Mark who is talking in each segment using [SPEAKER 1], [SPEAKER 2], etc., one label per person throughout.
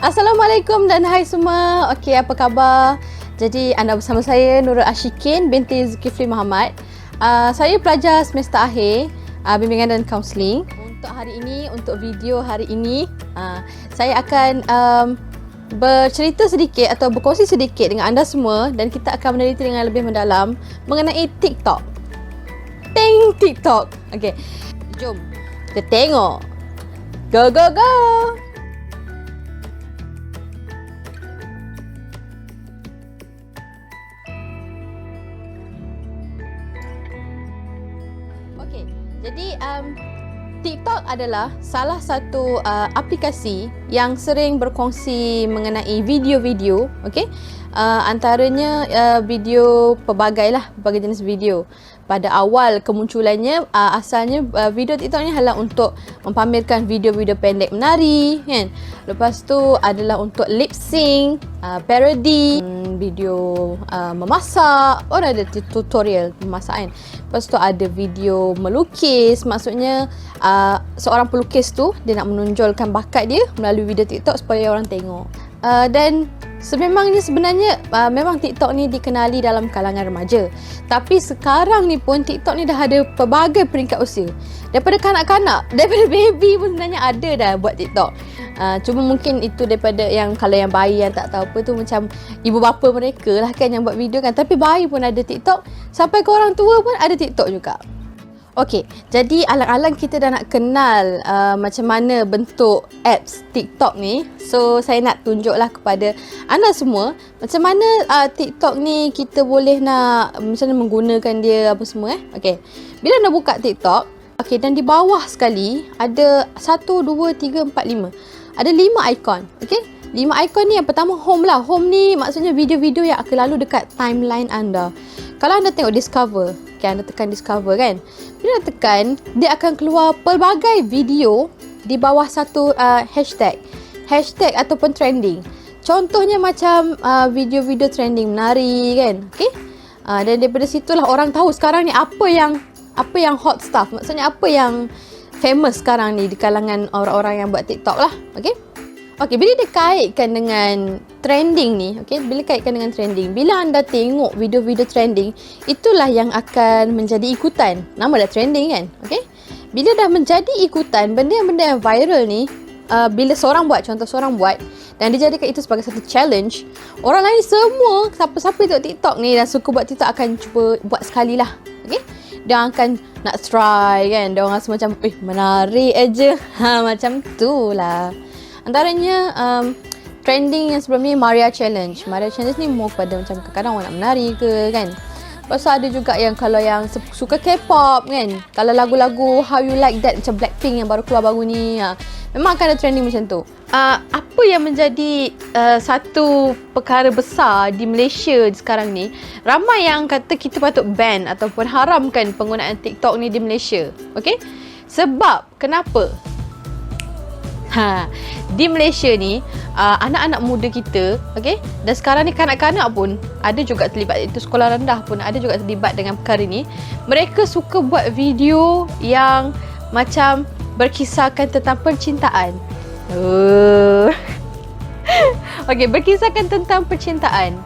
[SPEAKER 1] Assalamualaikum dan hai semua. Okey, apa khabar? Jadi anda bersama saya Nurul Ashikin binti Zulkifli Muhammad. Saya pelajar semester akhir bimbingan dan kaunseling. Untuk hari ini, untuk video hari ini, saya akan bercerita sedikit atau berkongsi sedikit dengan anda semua dan kita akan meneliti dengan lebih mendalam mengenai TikTok. TikTok. Okey. Jom kita tengok. Go go go. Okey. Jadi TikTok adalah salah satu aplikasi yang sering berkongsi mengenai video-video, okey. Antaranya video pelbagai jenis video. Pada awal kemunculannya asalnya video TikTok ni adalah untuk mempamerkan video-video pendek menari kan. Lepas tu adalah untuk lip sync, parody, video memasak, ada tutorial memasak kan. Lepas tu ada video melukis, maksudnya seorang pelukis tu dia nak menonjolkan bakat dia melalui video TikTok supaya orang tengok. Dan sebenarnya memang TikTok ni dikenali dalam kalangan remaja. Tapi sekarang ni pun TikTok ni dah ada pelbagai peringkat usia. Daripada kanak-kanak, daripada baby pun sebenarnya ada dah buat TikTok. Cuma mungkin itu daripada yang kalau yang bayi yang tak tahu apa tu macam ibu bapa mereka lah kan yang buat video kan. Tapi bayi pun ada TikTok, sampai ke orang tua pun ada TikTok juga. Okey, jadi alang-alang kita dah nak kenal macam mana bentuk apps TikTok ni. So, saya nak tunjuklah kepada anda semua macam mana TikTok ni kita boleh nak macam mana menggunakan dia apa semua Okey, bila anda buka TikTok, okey, dan di bawah sekali ada 1, 2, 3, 4, 5. Ada 5 ikon, okey. 5 ikon ni yang pertama home lah. Home ni maksudnya video-video yang akan lalu dekat timeline anda. Kalau anda tengok discover, anda tekan discover kan. Bila anda tekan, dia akan keluar pelbagai video di bawah satu hashtag ataupun trending. Contohnya macam video-video trending menari kan. Okey. Dan daripada situlah orang tahu sekarang ni apa yang hot stuff. Maksudnya apa yang famous sekarang ni di kalangan orang-orang yang buat TikTok lah. Okey. Okey, bila dikaitkan dengan trending ni, okey, bila anda tengok video-video trending, itulah yang akan menjadi ikutan. Nama dah trending kan, okey. Bila dah menjadi ikutan, benda yang viral ni, bila seorang buat dan dijadikan itu sebagai satu challenge, orang lain semua, siapa-siapa tengok TikTok ni dan suka buat TikTok akan cuba buat sekali lah, okey. Dia akan nak try kan, dia orang rasa macam, menarik aja, macam tu lah. Antaranya trending yang sebelum ni Maria Challenge. Maria Challenge ni more pada macam kadang-kadang orang nak menari ke kan. Lepas tu ada juga yang kalau yang suka K-pop kan. Kalau lagu-lagu How You Like That macam Blackpink yang baru keluar baru ni, memang akan ada trending macam tu. Apa yang menjadi satu perkara besar di Malaysia sekarang ni, ramai yang kata kita patut ban ataupun haramkan penggunaan TikTok ni di Malaysia. Okay? Sebab kenapa? Di Malaysia ni anak-anak muda kita, okey, dan sekarang ni kanak-kanak pun ada juga terlibat, itu sekolah rendah pun ada juga terlibat dengan perkara ni. Mereka suka buat video yang macam berkisahkan tentang percintaan. Okey, berkisahkan tentang percintaan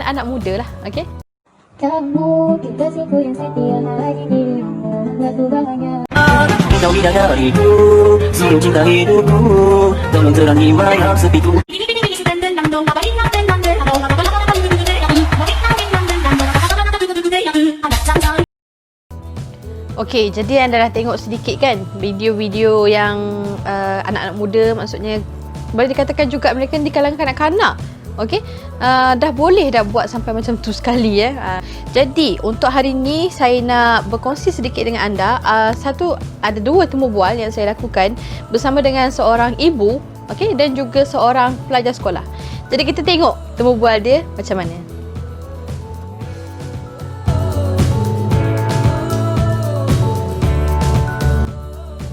[SPEAKER 1] anak muda lah, okey. Kamu kekasihku yang setia lagi dirimu, aku bahagia. Kau bidadariku, sungguh cinta hidupku, tolong terangi malam sepiku. Okey, jadi anda dah tengok sedikit kan video-video yang anak-anak muda, maksudnya boleh dikatakan juga mereka di kalangan kanak-kanak. Okey, dah boleh dah buat sampai macam tu sekali Jadi untuk hari ni saya nak berkongsi sedikit dengan anda. Ada 2 temu bual yang saya lakukan bersama dengan seorang ibu, okey, dan juga seorang pelajar sekolah. Jadi kita tengok temu bual dia macam mana.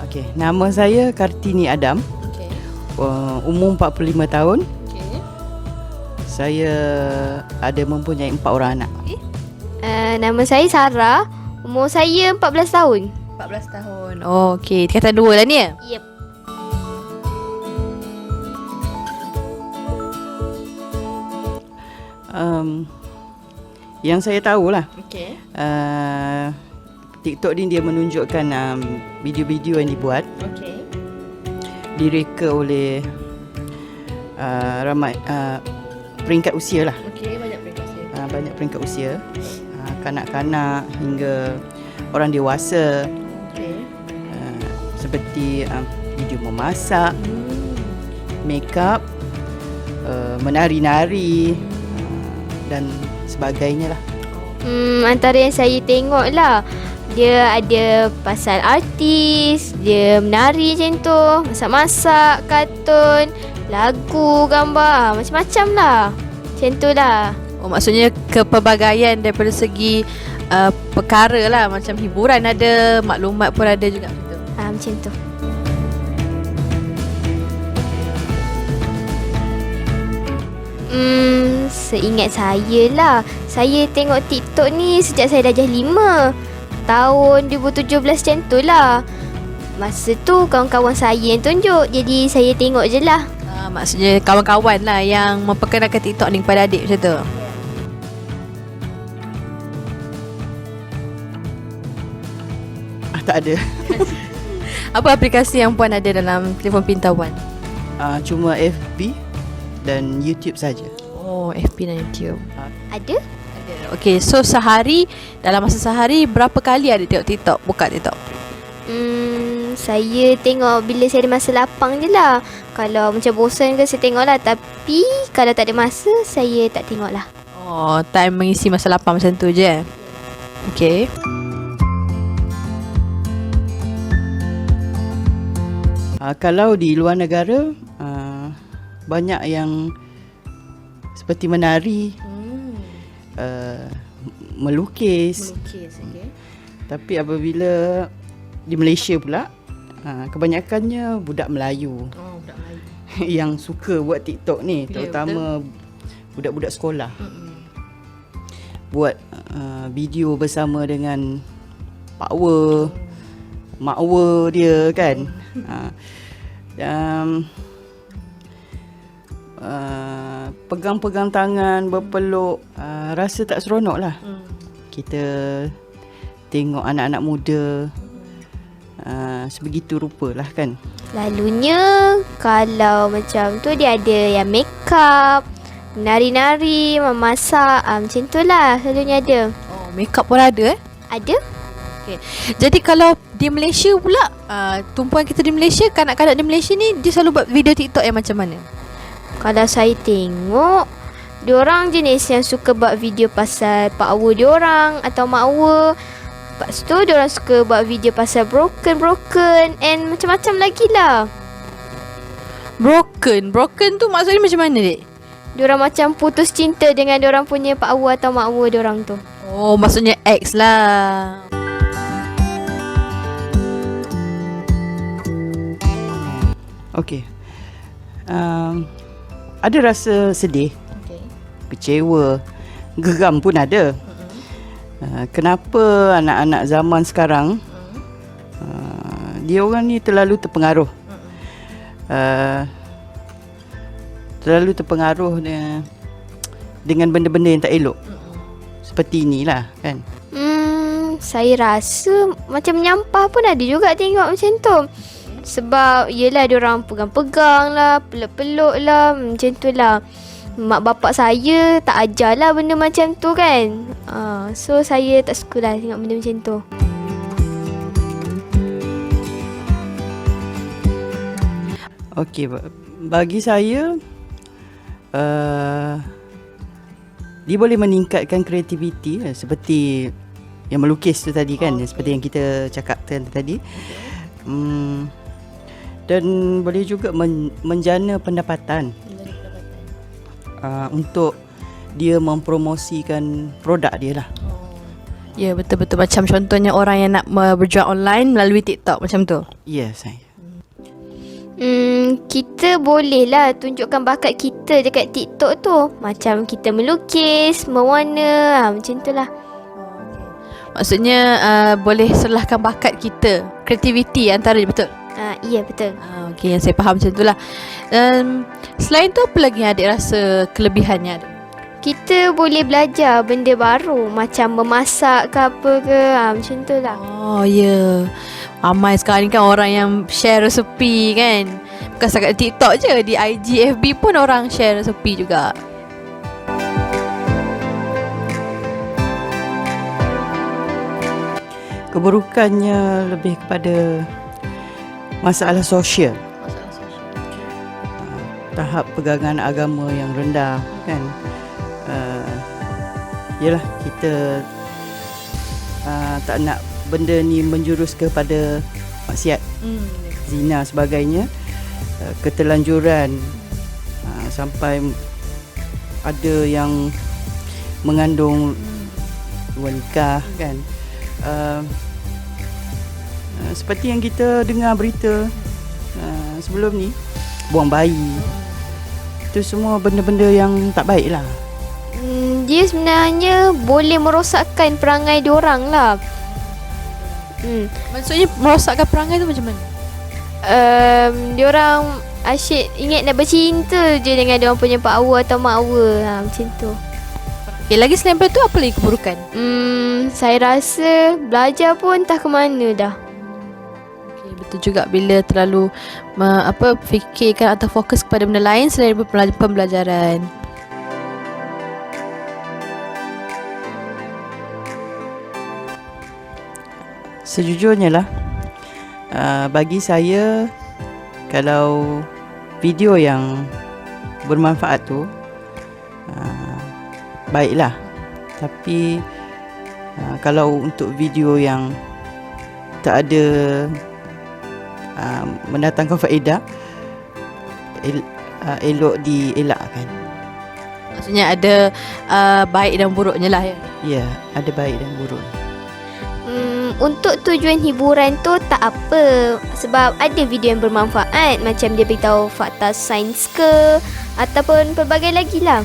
[SPEAKER 2] Okey, nama saya Kartini Adam.
[SPEAKER 1] Okey.
[SPEAKER 2] Umur 45 tahun. Saya ada mempunyai 4 orang anak.
[SPEAKER 3] Nama saya Sarah. Umur saya 14 tahun.
[SPEAKER 1] 14 tahun. Oh, okey. Tingkatan 2 lah ni ya?
[SPEAKER 3] Yep.
[SPEAKER 2] Yang saya tahulah,
[SPEAKER 1] Okey.
[SPEAKER 2] TikTok ni dia menunjukkan video-video yang dibuat,
[SPEAKER 1] Okey.
[SPEAKER 2] direka oleh ramai peringkat usia lah.
[SPEAKER 1] Okey, banyak aplikasi.
[SPEAKER 2] Banyak peringkat usia, kanak-kanak hingga orang dewasa,
[SPEAKER 1] Okey.
[SPEAKER 2] seperti video memasak, make up, menari-nari, dan sebagainya lah.
[SPEAKER 3] Antara yang saya tengok lah, dia ada pasal artis, dia menari macam tu, masak-masak, kartun, lagu, gambar, macam-macam lah. Macam tu lah.
[SPEAKER 1] Oh, maksudnya kepelbagaian daripada segi perkara lah. Macam hiburan ada, maklumat pun ada juga macam tu.
[SPEAKER 3] Macam tu. Seingat saya lah, saya tengok TikTok ni sejak saya darjah 5 tahun 2017 macam tu lah. Masa tu kawan-kawan saya yang tunjuk, jadi saya tengok je lah.
[SPEAKER 1] Maksudnya kawan-kawan lah yang memperkenalkan TikTok ni kepada adik macam tu.
[SPEAKER 2] Tak ada.
[SPEAKER 1] Apa aplikasi yang puan ada dalam telefon pintar puan?
[SPEAKER 2] Cuma FB dan YouTube saja.
[SPEAKER 1] Oh, FB dan YouTube.
[SPEAKER 3] Ada?
[SPEAKER 1] Okay, so dalam masa sehari berapa kali ada tengok TikTok, buka TikTok?
[SPEAKER 3] Saya tengok bila saya ada masa lapang je lah. Kalau macam bosan ke saya tengok lah. Tapi kalau tak ada masa, saya tak tengok lah.
[SPEAKER 1] Oh, time mengisi masa lapang macam tu je. Okay.
[SPEAKER 2] Kalau di luar negara, banyak yang seperti menari, melukis.
[SPEAKER 1] Okay.
[SPEAKER 2] Tapi apabila di Malaysia pula, kebanyakannya budak Melayu
[SPEAKER 1] Oh, budak Melayu.
[SPEAKER 2] yang suka buat TikTok ni,
[SPEAKER 1] Ya,
[SPEAKER 2] terutama budak-budak sekolah. Buat video bersama dengan pakwa, makwa dia kan. Pegang-pegang tangan, berpeluk, rasa tak seronok lah. Kita tengok anak-anak muda sebegitu rupa lah kan.
[SPEAKER 3] Lalunya kalau macam tu dia ada yang make up, nari-nari, memasak, macam tu lah selalunya ada.
[SPEAKER 1] Oh, makeup pun ada
[SPEAKER 3] Ada?
[SPEAKER 1] Jadi kalau di Malaysia pula, tumpuan kita di Malaysia, kanak-kanak di Malaysia ni dia selalu buat video TikTok yang macam mana?
[SPEAKER 3] Kalau saya tengok, diorang jenis yang suka buat video pasal pakwa diorang atau makwa. Lepas tu diorang suka buat video pasal broken and macam-macam lagi lah.
[SPEAKER 1] Broken tu maksudnya macam mana, Dek?
[SPEAKER 3] Diorang macam putus cinta dengan diorang punya pakwa atau makwa diorang tu.
[SPEAKER 1] Oh, maksudnya ex lah.
[SPEAKER 2] Okey. Ada rasa sedih, kecewa, geram pun ada. Kenapa anak-anak zaman sekarang dia orang ni terlalu terpengaruh, dengan benda-benda yang tak elok, seperti inilah kan.
[SPEAKER 3] Saya rasa macam menyampah pun ada juga tengok macam tu. Sebab yelah diorang pegang-pegang lah, peluk-peluk lah, macam tu lah. Mak bapak saya tak ajar lah benda macam tu kan. So saya tak suka lah tengok benda macam tu.
[SPEAKER 2] Okey, bagi saya dia boleh meningkatkan kreativiti, seperti yang melukis tu tadi kan, seperti yang kita cakap tadi. Dan boleh juga menjana pendapatan untuk dia mempromosikan produk dia lah.
[SPEAKER 1] Ya, betul-betul. Macam contohnya orang yang nak berjual online melalui TikTok macam tu.
[SPEAKER 2] Ya, saya.
[SPEAKER 3] Kita boleh lah tunjukkan bakat kita dekat TikTok tu. Macam kita melukis, mewarna, macam tu lah.
[SPEAKER 1] Maksudnya boleh serlahkan bakat kita, kreativiti antaranya, betul?
[SPEAKER 3] Ya, betul.
[SPEAKER 1] Okey, yang saya faham macam itulah. Selain tu apa lagi yang adik rasa kelebihannya ada?
[SPEAKER 3] kita boleh belajar benda baru macam memasak ke apa ke, macam tu lah.
[SPEAKER 1] Oh ya. Ramai sekarang ni kan orang yang share resepi kan. Bukan setakat TikTok je, di IG, FB pun orang share resepi juga.
[SPEAKER 2] Keburukannya lebih kepada masalah sosial. Tahap pegangan agama yang rendah kan. Yalah, kita tak nak benda ni menjurus kepada maksiat, zina sebagainya, keterlanjuran, sampai ada yang mengandung luar nikah kan. Seperti yang kita dengar berita sebelum ni, buang bayi, itu semua benda-benda yang tak baik lah.
[SPEAKER 3] Dia sebenarnya boleh merosakkan perangai diorang lah.
[SPEAKER 1] Maksudnya merosakkan perangai tu macam mana?
[SPEAKER 3] Diorang asyik ingat nak bercinta je dengan diorang punya power atau makwa, macam tu.
[SPEAKER 1] Okay, lagi selain itu apa lagi keburukan?
[SPEAKER 3] Saya rasa belajar pun entah ke mana dah.
[SPEAKER 1] Okay, betul juga bila terlalu fikirkan atau fokus kepada benda lain selain pembelajaran.
[SPEAKER 2] Sejujurnya lah, bagi saya, kalau video yang bermanfaat tu baiklah. Tapi kalau untuk video yang tak ada mendatangkan faedah, elok dielakkan.
[SPEAKER 1] Maksudnya ada baik dan buruknya lah ya.
[SPEAKER 2] Ya, ada baik dan buruk.
[SPEAKER 3] Untuk tujuan hiburan tu tak apa, sebab ada video yang bermanfaat, macam dia beritahu fakta sains ke ataupun pelbagai lagi lah.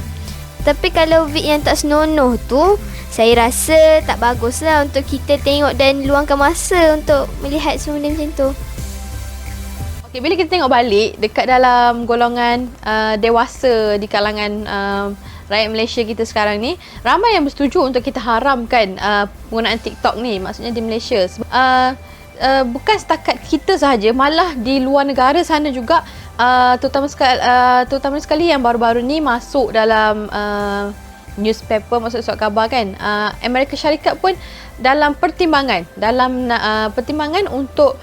[SPEAKER 3] Tapi kalau vid yang tak senonoh tu, saya rasa tak bagus lah untuk kita tengok dan luangkan masa untuk melihat semua benda macam tu.
[SPEAKER 1] Okay, bila kita tengok balik dekat dalam golongan dewasa di kalangan rakyat Malaysia kita sekarang ni, ramai yang bersetuju untuk kita haramkan penggunaan TikTok ni, maksudnya di Malaysia. Bukan setakat kita sahaja, malah di luar negara sana juga, terutama sekali yang baru-baru ni masuk dalam newspaper, maksud surat khabar kan. Amerika Syarikat pun dalam pertimbangan untuk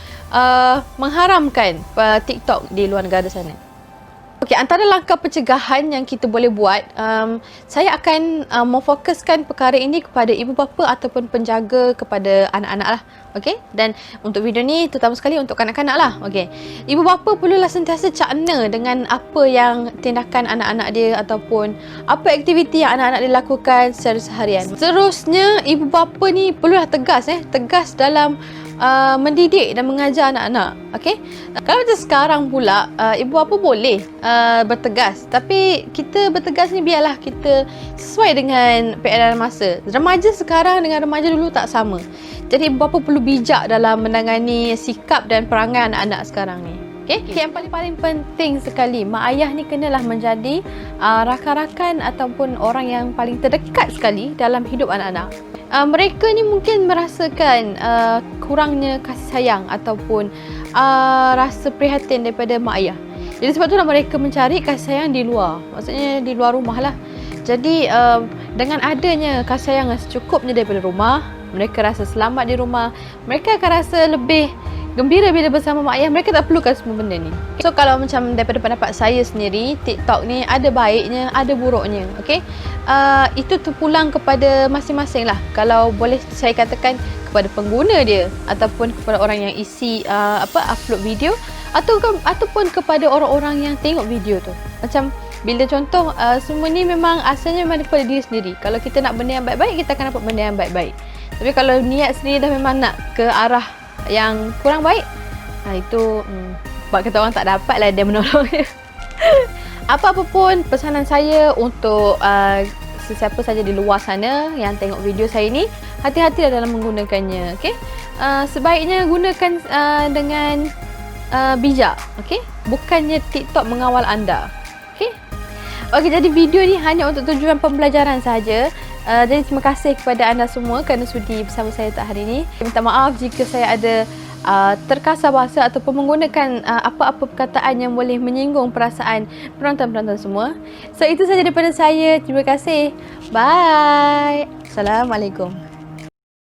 [SPEAKER 1] mengharamkan TikTok di luar negara sana. Okey, antara langkah pencegahan yang kita boleh buat, saya akan memfokuskan perkara ini kepada ibu bapa ataupun penjaga kepada anak-anak lah. Okey, dan untuk video ni terutama sekali untuk kanak-kanak lah. Okey, ibu bapa perlulah sentiasa cakna dengan apa yang tindakan anak-anak dia ataupun apa aktiviti yang anak-anak dia lakukan secara seharian. Seterusnya, ibu bapa ni perlulah tegas dalam mendidik dan mengajar anak-anak. Okey, kalau macam sekarang pula, ibu bapa boleh bertegas, tapi kita bertegas ni biarlah kita sesuai dengan peredaran masa. Remaja sekarang dengan remaja dulu tak sama. Jadi ibu bapa perlu bijak dalam menangani sikap dan perangai anak-anak sekarang ni. Okay? Yang paling penting sekali, mak ayah ni kenalah menjadi rakan-rakan ataupun orang yang paling terdekat sekali dalam hidup anak-anak. Mereka ni mungkin merasakan kurangnya kasih sayang ataupun rasa prihatin daripada mak ayah. Jadi sebab itulah mereka mencari kasih sayang di luar, maksudnya di luar rumah lah. Jadi dengan adanya kasih sayang yang secukupnya daripada rumah, mereka rasa selamat di rumah, mereka akan rasa lebih gembira bila bersama mak ayah. Mereka tak perlukan semua benda ni. So kalau macam daripada pendapat saya sendiri, TikTok ni ada baiknya, ada buruknya. Okay? Itu terpulang kepada masing-masing lah. Kalau boleh saya katakan kepada pengguna dia ataupun kepada orang yang isi upload video, ataupun kepada orang-orang yang tengok video tu. Macam bila contoh, semua ni memang asalnya memang daripada diri sendiri. Kalau kita nak benda yang baik-baik, kita akan dapat benda yang baik-baik. Tapi kalau niat sendiri dah memang nak ke arah yang kurang baik, itu sebab kata orang tak dapat lah dia menolong dia. Apa-apa pun pesanan saya untuk sesiapa saja di luar sana yang tengok video saya ni, hati-hatilah dalam menggunakannya. Okay? Sebaiknya gunakan dengan bijak. Okay? Bukannya TikTok mengawal anda. Okay? Okey, jadi video ni hanya untuk tujuan pembelajaran sahaja. Jadi terima kasih kepada anda semua kerana sudi bersama saya hari ini. Minta maaf jika saya ada terkasar bahasa ataupun menggunakan apa-apa perkataan yang boleh menyinggung perasaan penonton-penonton semua. So itu sahaja daripada saya. Terima kasih. Bye. Assalamualaikum.